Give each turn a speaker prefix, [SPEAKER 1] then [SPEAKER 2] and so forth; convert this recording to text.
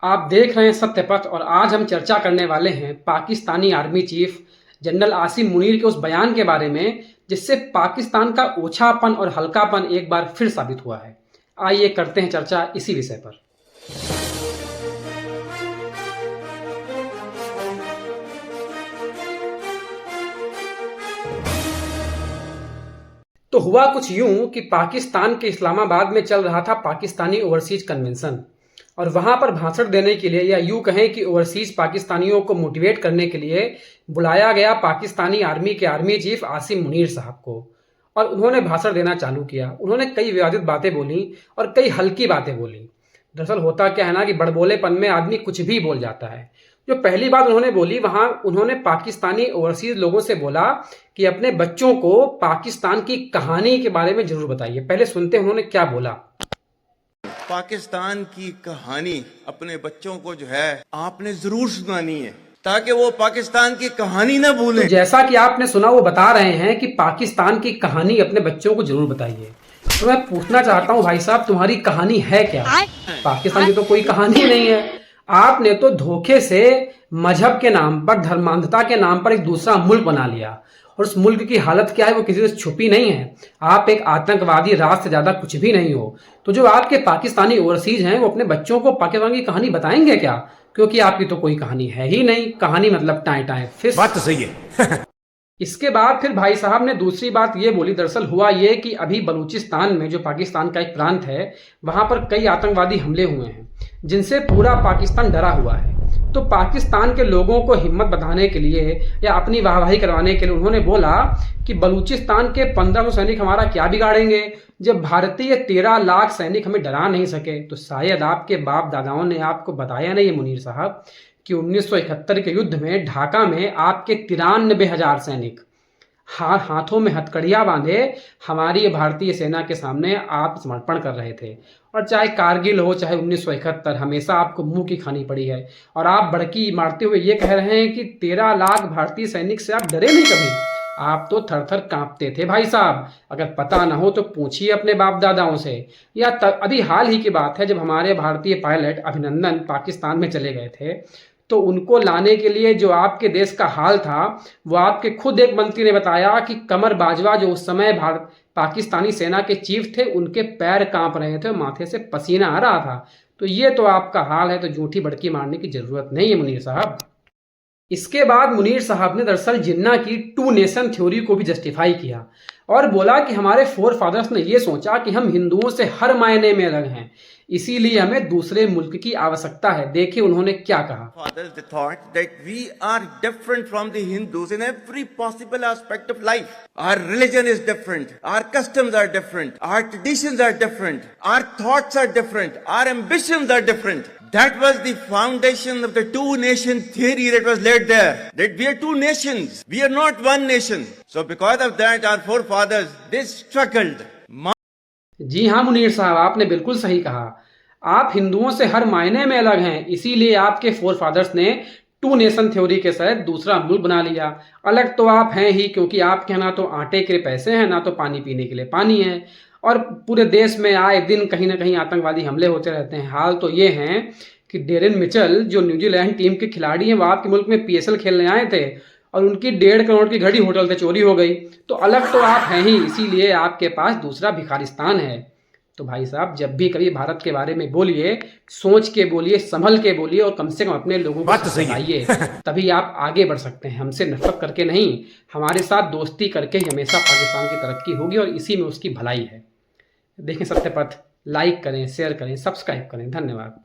[SPEAKER 1] आप देख रहे हैं सत्य पथ और आज हम चर्चा करने वाले हैं Pakistani army chief general Asim Munir के उस बयान के बारे में जिससे पाकिस्तान का ओछापन और हल्कापन एक बार फिर साबित हुआ है। आइए करते हैं चर्चा इसी विषय पर। तो हुआ कुछ यूं कि पाकिस्तान के इस्लामाबाद में चल रहा था पाकिस्तानी ओवरसीज कन्वेंशन और वहां पर भाषण देने के लिए या यूं कहें कि ओवरसीज पाकिस्तानियों को मोटिवेट करने के लिए बुलाया गया पाकिस्तानी आर्मी के आर्मी चीफ आसिम मुनीर साहब को। और उन्होंने भाषण देना चालू किया। उन्होंने कई विवादित बातें बोली और कई हल्की बातें बोली। दरअसल होता क्या है ना कि बड़बोलेपन में आदमी कुछ भी बोल जाता है। जो पहली बात उन्होंने बोली, वहां उन्होंने पाकिस्तानी ओवरसीज लोगों से बोला कि अपने बच्चों को पाकिस्तान की कहानी के बारे में जरूर बताइए। पहले सुनते हैं उन्होंने क्या बोला।
[SPEAKER 2] पाकिस्तान की कहानी अपने बच्चों को जो है आपने जरूर सुनानी है ताकि वो पाकिस्तान की कहानी ना भूलें।
[SPEAKER 1] तो जैसा कि आपने सुना, वो बता रहे हैं कि पाकिस्तान की कहानी अपने बच्चों को जरूर बताइए। तो मैं पूछना चाहता हूँ भाई साहब, तुम्हारी कहानी है क्या? पाकिस्तान की तो कोई कहानी नहीं है। आपने तो धोखे से मजहब के नाम पर, धर्मांधता के नाम पर एक दूसरा मुल्क बना लिया और उस मुल्क की हालत क्या है वो किसी से छुपी नहीं है। आप एक आतंकवादी राज से ज्यादा कुछ भी नहीं हो। तो जो आपके पाकिस्तानी ओवरसीज हैं वो अपने बच्चों को पाकिस्तान की कहानी बताएंगे क्या? क्योंकि आपकी तो कोई कहानी है ही नहीं। कहानी मतलब टाए टाए फिश।
[SPEAKER 3] बात तो सही है।
[SPEAKER 1] इसके बाद फिर भाई साहब ने दूसरी बात ये बोली। दरअसल हुआ ये कि अभी बलूचिस्तान में, जो पाकिस्तान का एक प्रांत है, वहां पर कई आतंकवादी हमले हुए हैं जिनसे पूरा पाकिस्तान डरा हुआ है। तो पाकिस्तान के लोगों को हिम्मत बढ़ाने के लिए या अपनी वाहवाही करवाने के लिए उन्होंने बोला कि बलूचिस्तान के 1500 सैनिक हमारा क्या बिगाड़ेंगे जब भारतीय 13 लाख सैनिक हमें डरा नहीं सके। तो शायद आपके बाप दादाओं ने आपको बताया नहीं मुनीर साहब कि 1971 के युद्ध में ढाका में आपके 93,000 सैनिक हाथों में हथकड़ियां बांधे हमारी भारतीय सेना के सामने आत्मसमर्पण कर रहे थे। और चाहे कारगिल हो चाहे 1971, हमेशा आपको मुंह की खानी पड़ी है। और आप बड़की मारते हुए ये कह रहे हैं कि 13 लाख भारतीय सैनिक से आप डरे नहीं कभी। आप तो थर थर कांपते थे भाई साहब। अगर पता ना हो तो पूछिए अपने बाप दादाओं से। या अभी हाल ही की बात है जब हमारे भारतीय पायलट अभिनंदन पाकिस्तान में चले गए थे, तो उनको लाने के लिए जो आपके देश का हाल था वो आपके खुद एक मंत्री ने बताया कि कमर बाजवा, जो उस समय पाकिस्तानी सेना के चीफ थे, उनके पैर कांप रहे थे, माथे से पसीना आ रहा था। तो ये तो आपका हाल है, तो झूठी बड़की मारने की जरूरत नहीं है मुनीर साहब। इसके बाद मुनीर साहब ने दरअसल जिन्ना की 2 नेशन थ्योरी को भी जस्टिफाई किया और बोला कि हमारे फोर फादर्स ने यह सोचा कि हम हिंदुओं से हर मायने में अलग हैं, इसीलिए हमें दूसरे मुल्क की आवश्यकता है। देखिए उन्होंने क्या कहा।
[SPEAKER 2] Fathers, they thought that we are different from the Hindus in every possible aspect of life. Our religion is different. Our customs are different. Our traditions are different. Our thoughts are different. Our ambitions are different. That was the foundation of the 2 nation theory that was laid there. That we are 2 nations. We are not 1 nation. So because of that, our forefathers, they struggled.
[SPEAKER 1] जी हाँ मुनीर साहब, आपने बिल्कुल सही कहा। आप हिंदुओं से हर मायने में अलग हैं, इसीलिए आपके फोर फादर्स ने 2 नेशन थ्योरी के तहत दूसरा मुल्क बना लिया। अलग तो आप हैं ही, क्योंकि आपके ना तो आटे के लिए पैसे हैं ना तो पानी पीने के लिए पानी है। और पूरे देश में आए दिन कहीं ना कहीं आतंकवादी हमले होते रहते हैं। हाल तो ये हैं कि डेरेन मिचेल, जो न्यूजीलैंड टीम के खिलाड़ी हैं, वो आपके मुल्क में PSL खेलने आए थे और उनकी 1.5 करोड़ की घड़ी होटल से चोरी हो गई। तो अलग तो आप हैं ही, इसीलिए आपके पास दूसरा भिखारिस्तान है। तो भाई साहब, जब भी कभी भारत के बारे में बोलिए, सोच के बोलिए, संभल के बोलिए और कम से कम अपने लोगों को समझाइए। तभी आप आगे बढ़ सकते हैं। हमसे नफरत करके नहीं, हमारे साथ दोस्ती करके ही हमेशा पाकिस्तान की तरक्की होगी और इसी में उसकी भलाई है। देखें सत्य पथ, लाइक करें, शेयर करें, सब्सक्राइब करें। धन्यवाद।